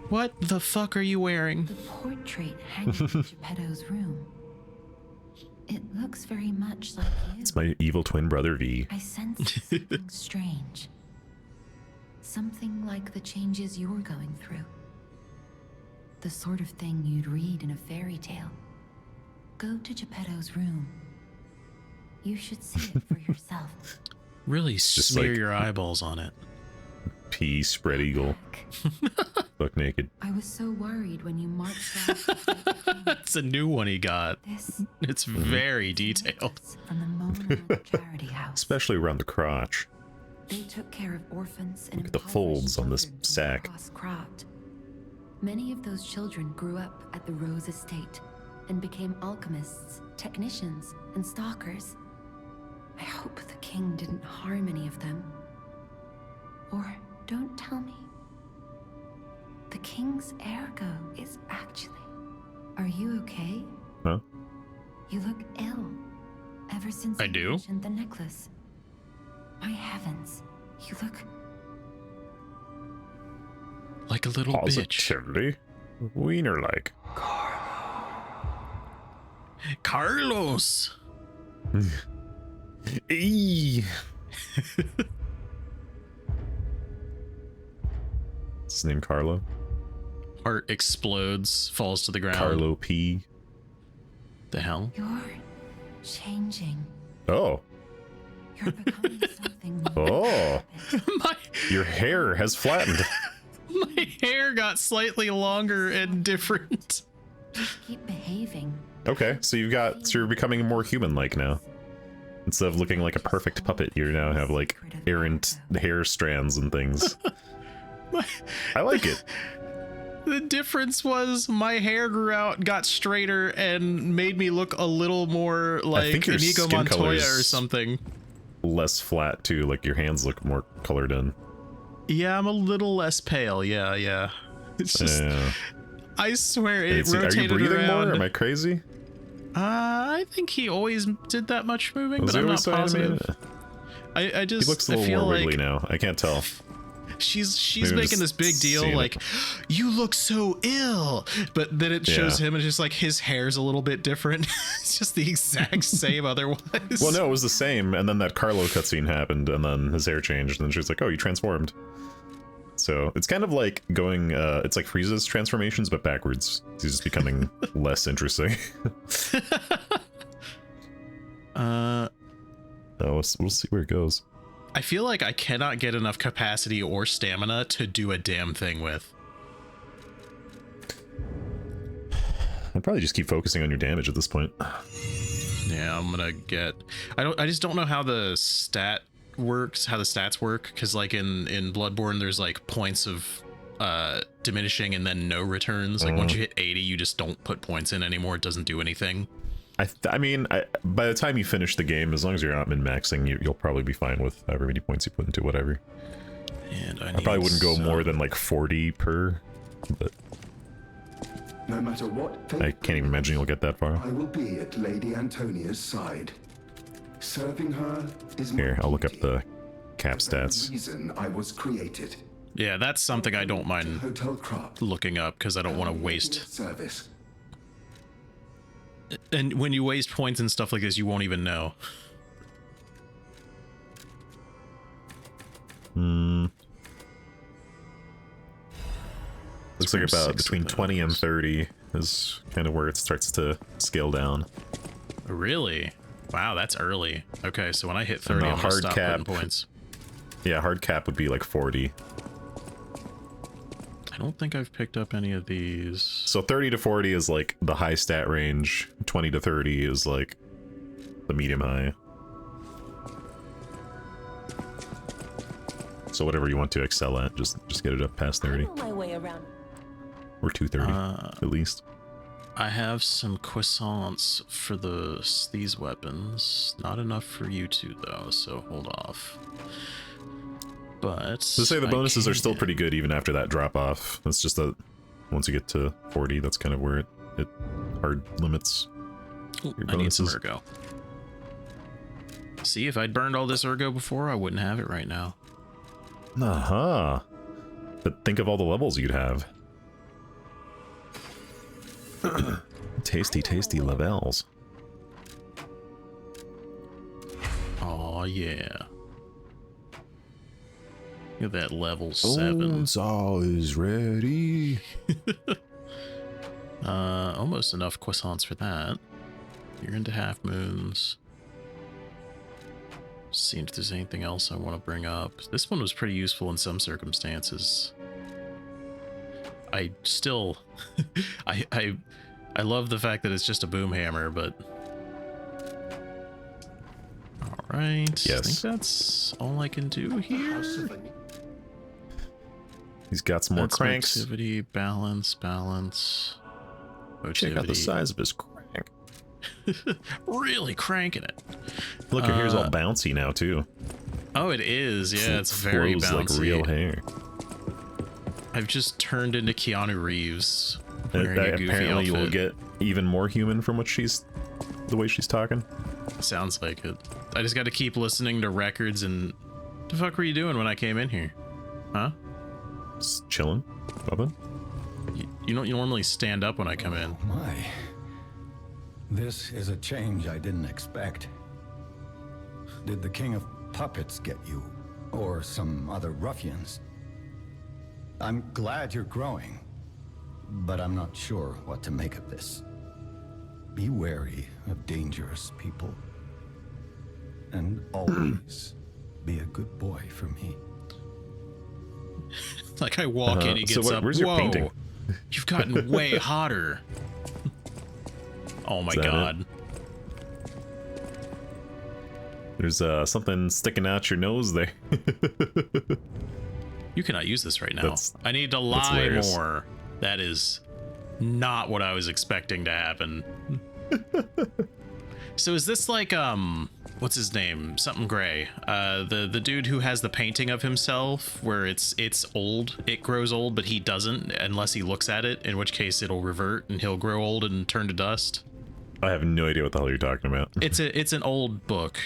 What the fuck are you wearing? The portrait hanging in Geppetto's room. It looks very much like you. It's my evil twin brother V. I sense something strange. Something like the changes you're going through. The sort of thing you'd read in a fairy tale. Go to Geppetto's room. You should see it for yourself. Really just smear like- your eyeballs on it. P spread eagle. Buck naked. I was so worried when you marched out to save the king. That's a new one he got. This It's very detailed. from the Mona Charity House. Especially around the crotch. They took care of orphans and Look at the impoverished folds on this children from sack. across Croft. Many of those children grew up at the Rose Estate and became alchemists, technicians, and stalkers. I hope the king didn't harm any of them. Or don't tell me. The king's ergo is actually... Are you okay? Huh? You look ill. Ever since I you do? mentioned the necklace. My heavens, you look... Like a little bitch. Positively. Wiener like. Carlos! Eee. Is his name Carlo? Art explodes, falls to the ground. Carlo P. The hell? You're changing. Oh. You're becoming something more. Oh. my, Your hair has flattened. my hair got slightly longer and different. Just keep behaving. Okay, so you're becoming more human-like now. Instead of looking like a perfect puppet, you now have like errant hair strands and things. I like it. The difference was my hair grew out, got straighter, and made me look a little more like think your Inigo skin Montoya color's or something. Less flat too, like your hands look more colored in. Yeah, I'm a little less pale. Yeah. It's just, Yeah. I swear it Are you rotated breathing around. more? Am I crazy? I think he always did that much moving, Was but he I'm always not so animated? positive. I He just looks a I little feel more like wiggly now. I can't tell. she's Maybe I'm making just this big deal seeing it. like you look so ill, but then it shows Yeah. him and it's just like his hair's a little bit different. It's just the exact same otherwise. Well, no, it was the same, and then that Carlo cutscene happened, and then his hair changed, and then she was like, "Oh, you transformed." So it's kind of like going, it's like Frieza's transformations, but backwards. He's just becoming less interesting. We'll see where it goes. I feel like I cannot get enough capacity or stamina to do a damn thing with. I'd probably just keep focusing on your damage at this point. Yeah, I'm gonna get. I just don't know how the stats work, because like in Bloodborne, there's like points of diminishing and then no returns. Like once you hit 80, you just don't put points in anymore. It doesn't do anything. I mean, by the time you finish the game, as long as you're not min-maxing, you'll probably be fine with however many points you put into whatever. And I I probably wouldn't go some- more than like 40 per, but No matter what I can't even imagine you'll get that far. I will be at Lady Antonia's side. Serving her is my Here, I'll look up duty. the cap The very stats. reason I was created. Yeah, that's something I don't mind Hotel Croft. looking up because I don't want to waste. Service. And when you waste points and stuff like this, you won't even know. Looks like about 6 between of 20 and those. 30 is kind of where it starts to scale down. Really? Wow, that's early. Okay, so when I hit 30, No, I'm gonna hard stop cap. putting points. Yeah, hard cap would be like 40. I don't think I've picked up any of these. So 30 to 40 is like the high stat range. 20 to 30 is like the medium high. So whatever you want to excel at, just get it up past 30. I know my way around. Or 230 at least. I have some croissants for these weapons. Not enough for you two though, so hold off. But let's say the bonuses are still pretty good even after that drop off. It's just that once you get to 40, that's kind of where it hard limits your bonuses. I need some ergo. See, if I'd burned all this ergo before, I wouldn't have it right now. Aha. But think of all the levels you'd have. Tasty, tasty levels. Oh yeah. Look at that level 7. All is ready. Almost enough croissants for that. You're into half moons. See if there's anything else I want to bring up. This one was pretty useful in some circumstances. I still I love the fact that it's just a boom hammer, but all right. Yes. I think that's all I can do here. He's got some more That's cranks. Motivity, balance. Motivity. Check out the size of his crank. Really cranking it. Look, your hair's all bouncy now too. Oh, it is. Yeah, it's very Flows bouncy. like real hair. I've just turned into Keanu Reeves. Wearing a goofy Apparently, outfit. you'll get even more human from what the way she's talking. Sounds like it. I just got to keep listening to records and. What the fuck were you doing when I came in here? Huh? Just chilling, Bubba. You don't normally stand up when I come in. Oh my. This is a change I didn't expect. Did the King of Puppets get you? Or some other ruffians? I'm glad you're growing, but I'm not sure what to make of this. Be wary of dangerous people. And always be a good boy for me. Like I walk in, he gets up. Where's your Whoa, painting? you've gotten way hotter. Oh my god. It? There's something sticking out your nose there. You cannot use this right now. I need to lie more. That is not what I was expecting to happen. So is this like what's his name? Something Gray. The dude who has the painting of himself where it's old. It grows old, but he doesn't unless he looks at it, in which case it'll revert and he'll grow old and turn to dust. I have no idea what the hell you're talking about. It's an old book.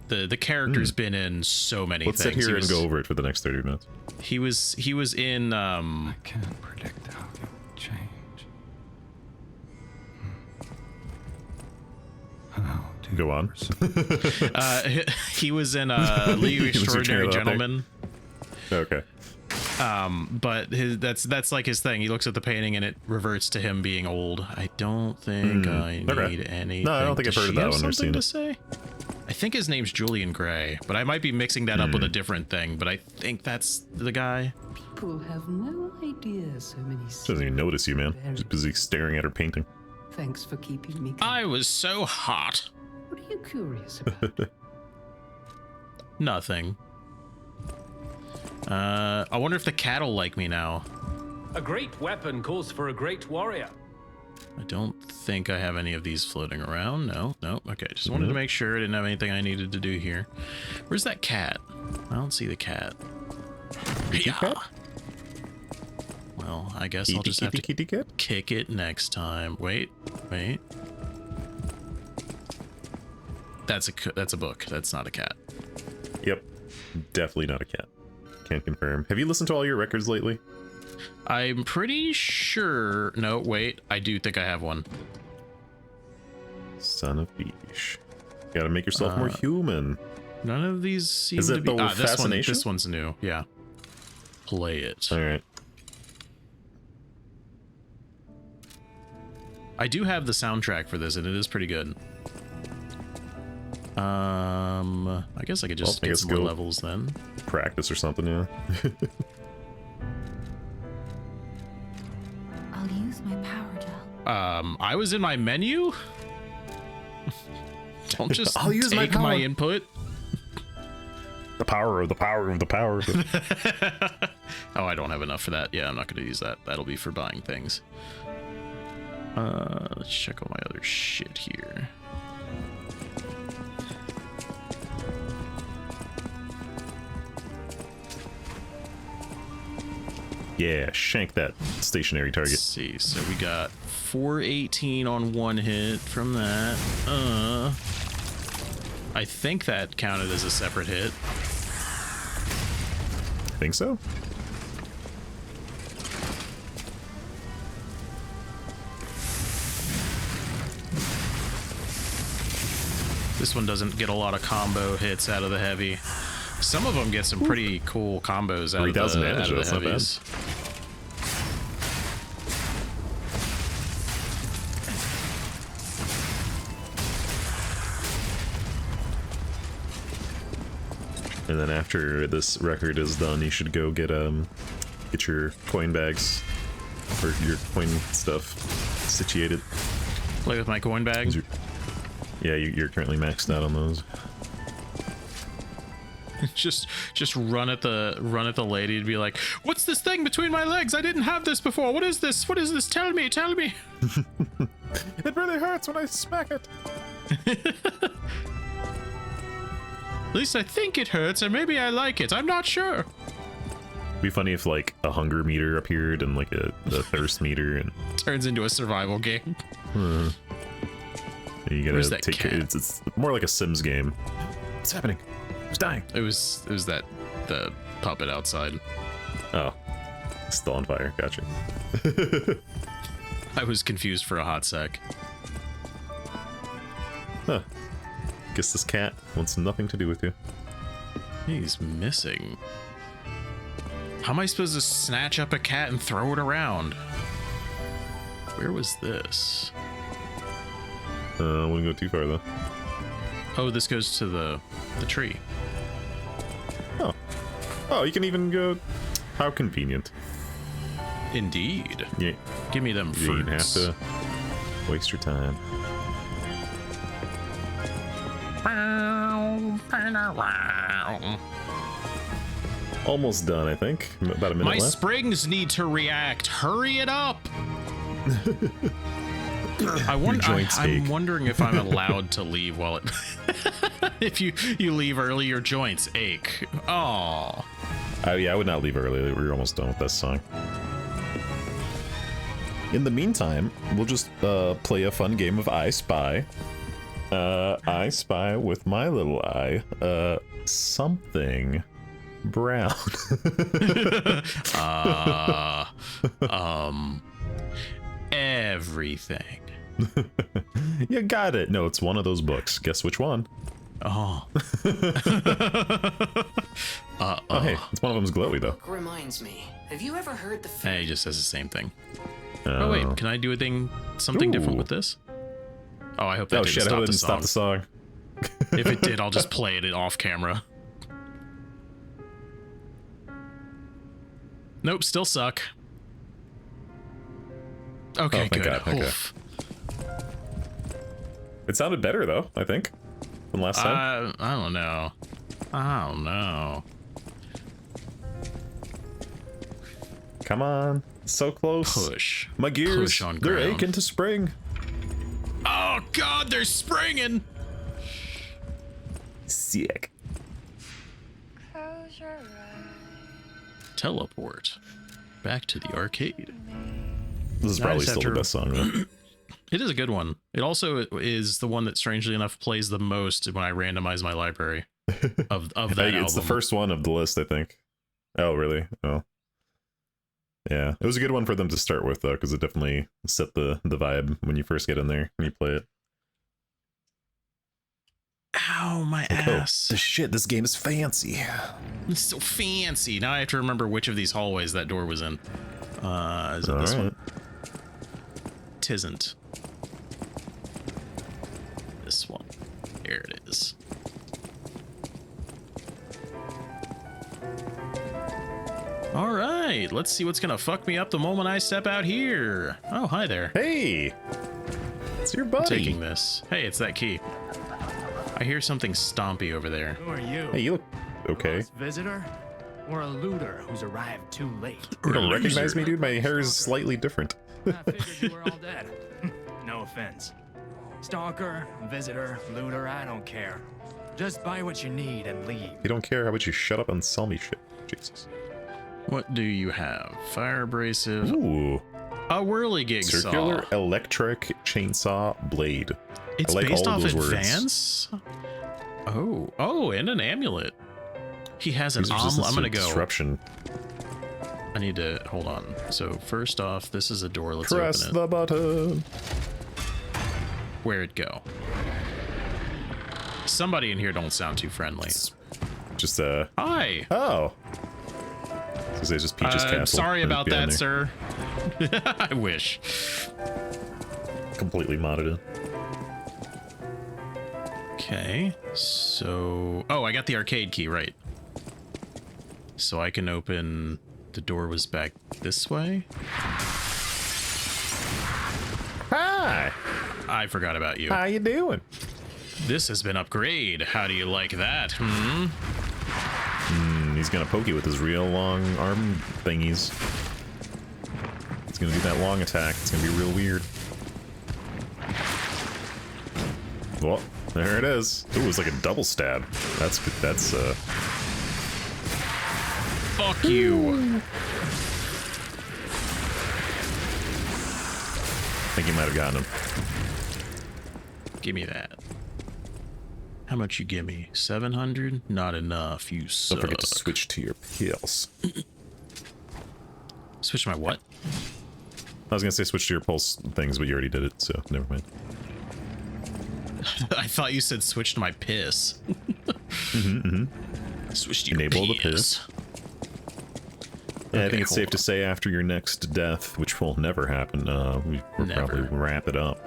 The character's been in so many Let's things. sit here and go over it for the next 30 minutes. He was in I can't predict how you change. How do Go on. he was in League of Extraordinary Gentlemen. Okay. But that's like his thing. He looks at the painting and it reverts to him being old. I don't think I need anything. No, I don't think I've heard of that one or seen to it. say? I think his name's Julian Gray, but I might be mixing that up with a different thing. But I think that's the guy. People have no idea so many. Doesn't even notice you, man. Just busy staring at her painting. Thanks for keeping me. I was so hot. What are you curious about? Nothing. I wonder if the cat'll like me now. A great weapon calls for a great warrior. I don't think I have any of these floating around. No. Okay, just wanted to make sure I didn't have anything I needed to do here. Where's that cat? I don't see the cat. Yeah. Well, I guess I'll just have to kick it next time. Wait. That's a book. That's not a cat. Yep. Definitely not a cat. Can't confirm. Have you listened to all your records lately? I'm pretty sure. No, wait. I do think I have one. Son of Beesh. Gotta make yourself more human. None of these seem Is to it be. the fascination? This one's new. Yeah. Play it. All right. I do have the soundtrack for this, and it is pretty good. I guess I could just get some more levels then. Practice or something, yeah. I was in my menu. Don't just I'll use my take my power. input. The power of the power of the power. Oh, I don't have enough for that. Yeah, I'm not going to use that. That'll be for buying things. Let's check all my other shit here. Yeah, shank that stationary target. Let's see. So we got 418 on one hit from that. I think that counted as a separate hit. Think so? This one doesn't get a lot of combo hits out of the heavy. Some of them get some pretty cool combos out of the, 3,000 damage, out of the that's not bad. heavies. And then after this record is done, you should go get your coin bags or your coin stuff situated. Play with my coin bag. Yeah, you're currently maxed out on those. just run at the lady and be like, "What's this thing between my legs? I didn't have this before. What is this? What is this? Tell me, tell me." It really hurts when I smack it. At least I think it hurts, or maybe I like it. I'm not sure. It'd be funny if like a hunger meter appeared and like a thirst meter, and Turns into a survival game. you Where's gotta that take care. cat? It's more like a Sims game. What's happening? Who's dying? It was the puppet outside. Oh, still on fire. Gotcha. I was confused for a hot sec. Huh. Guess this cat wants nothing to do with you. He's missing. How am I supposed to snatch up a cat and throw it around? Where was this? I wouldn't go too far though. Oh, this goes to the tree. Oh. Oh, you can even go. How convenient. Indeed. Yeah. Give me them You didn't have fruits. to waste your time. Almost done, I think. About a minute My left. springs need to react. Hurry it up. I'm joints ache. wondering if I'm allowed to leave while it. If you leave early, your joints ache. Oh. Yeah, I would not leave early. We're almost done with this song. In the meantime, we'll just play a fun game of I Spy. I spy with my little eye something brown. Everything. You got it. No, it's one of those books. Guess which one? Oh. Oh, hey, it's one of them's glowy though. Reminds me, have you ever heard the Hey, he just says the same thing. Oh wait, can I do something different Ooh. with this? Oh, I hope that Oh didn't shit! I stop didn't the stop song. the song. If it did, I'll just play it off camera. Nope, still suck. Okay, Oh, thank good. God, okay. Oof. It sounded better though, I think, than last time. I don't know. I don't know. Come on, so close. Push. My gears, Push on they're ground. aching to spring. Oh God, they're springing. Sick. Teleport back to the arcade. This is Now I probably just have still the to- best song though. It is a good one. It also is the one that, strangely enough, plays the most when I randomize my library of that Hey, album. it's the first one of the list, I think. Oh, really? Oh. Yeah, it was a good one for them to start with, though, because it definitely set the vibe when you first get in there and you play it. Ow, my Like, oh, ass. shit, this game is fancy. It's so fancy. Now I have to remember which of these hallways that door was in. Is it this one? Tisn't. This one. Here it is. All right, let's see what's gonna fuck me up the moment I step out here. Oh, hi there. Hey! your buddy. Taking this. Hey, it's that key. I hear something stompy over there. Who are you? Hey, you look okay. Lost visitor? Or a looter who's arrived too late? You don't recognize me, dude? My hair is slightly different. I figured you were all dead. No offense. Stalker, visitor, looter, I don't care. Just buy what you need and leave. You don't care? How about you shut up and sell me shit? Jesus. What do you have? Fire abrasive. Ooh. A whirligig saw. Circular electric chainsaw blade. It's I like based all off those advance? Oh, and an amulet. He has an omelet. I'm gonna go. Disruption. I need to hold on. So first off, this is a door. Let's Press open it. the button. Where'd go? Somebody in here don't sound too friendly. Just Hi. Oh. This is just Peach's castle. Sorry about that, sir. I wish. Completely modded in. Okay, so... Oh, I got the arcade key, right. So I can open... The door was back this way? Hi! I forgot about you. How you doing? This has been upgrade. How do you like that, He's gonna poke you with his real long arm thingies. He's gonna do that long attack. It's gonna be real weird. Well, there it is. Ooh, it's like a double stab. That's good. That's Fuck you. I think you might have gotten him. Give me that. How much you give me? 700? Not enough. You suck. Don't forget to switch to your pills. Switch my what? I was gonna say switch to your pulse things, but you already did it, so never mind. I thought you said switch to my piss. Switch to your Enable the piss. piss. Yeah, I Okay, think it's hold safe to say after your next death, which will never happen, we'll probably wrap it up.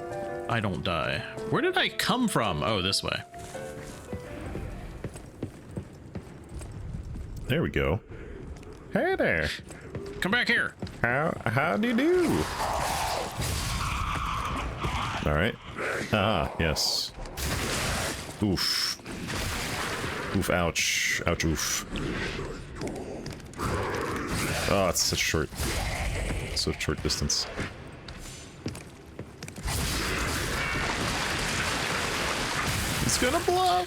I don't die. Where did I come from? Oh, this way. There we go. Hey there. Come back here. How do you do? All right. Ah, yes. Oof. Oof, ouch. Ouch, oof. Oh, it's such short distance. It's gonna blow.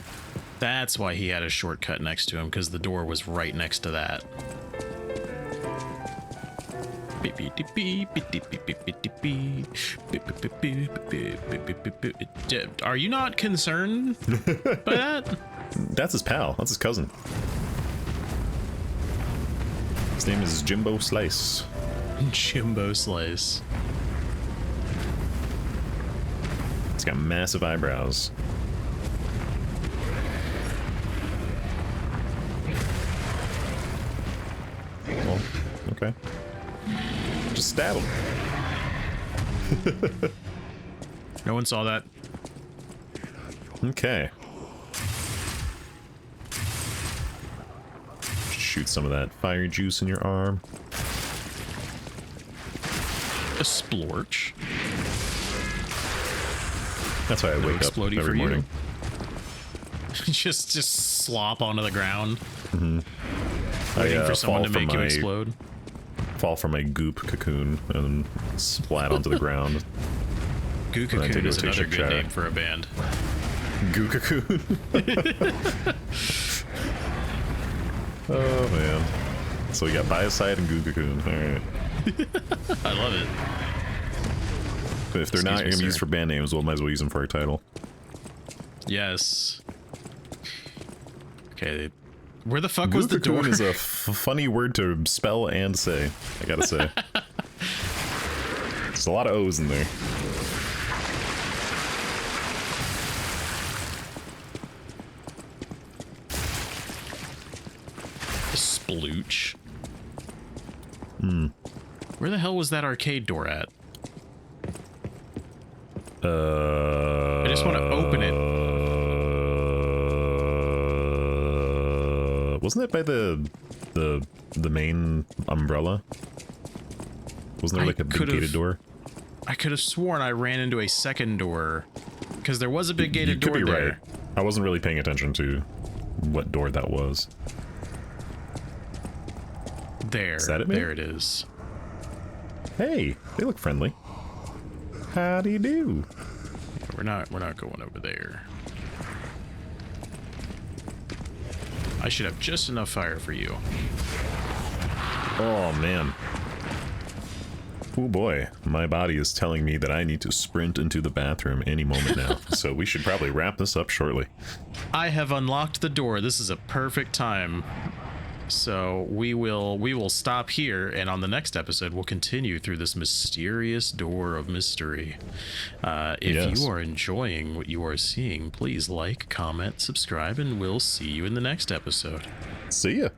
That's why he had a shortcut next to him, because the door was right next to that. Are you not concerned by that? That's his pal. That's his cousin. His name is Jimbo Slice. Jimbo Slice. He's got massive eyebrows. Well, okay. Just stab him. No one saw that. Okay. Shoot some of that fire juice in your arm. A splorch. That's why I No wake up explodey every for you? morning. just slop onto the ground. Mm-hmm. Waiting for someone fall to make from you explode. Fall from my goop cocoon and splat onto the ground. Goo And then take Cocoon a is another rotation good shower. name for a band. Goo cocoon. Oh man. So we got Biocide and Goo Cocoon. Alright. I love it. But if they're not going to be used for band names, we'll might as well use them for our title. Yes. Okay. Where the fuck Goo was the door? Cocoon is a funny word to spell and say, I gotta say. There's a lot of O's in there. A splooch. Hmm. Where the hell was that arcade door at? I just want to open it. Wasn't it by the main umbrella? Wasn't there like a big gated door? I could have sworn I ran into a second door because there was a big gated door You could be there. right. I wasn't really paying attention to what door that was. There. Is that it, maybe? There it is. Hey, they look friendly. How do you do? We're not going over there. I should have just enough fire for you. Oh, man. Oh boy, my body is telling me that I need to sprint into the bathroom any moment now. So we should probably wrap this up shortly. I have unlocked the door. This is a perfect time. So we will stop here, and on the next episode we'll continue through this mysterious door of mystery. If you are enjoying what you are seeing, please like, comment, subscribe, and we'll see you in the next episode. See ya.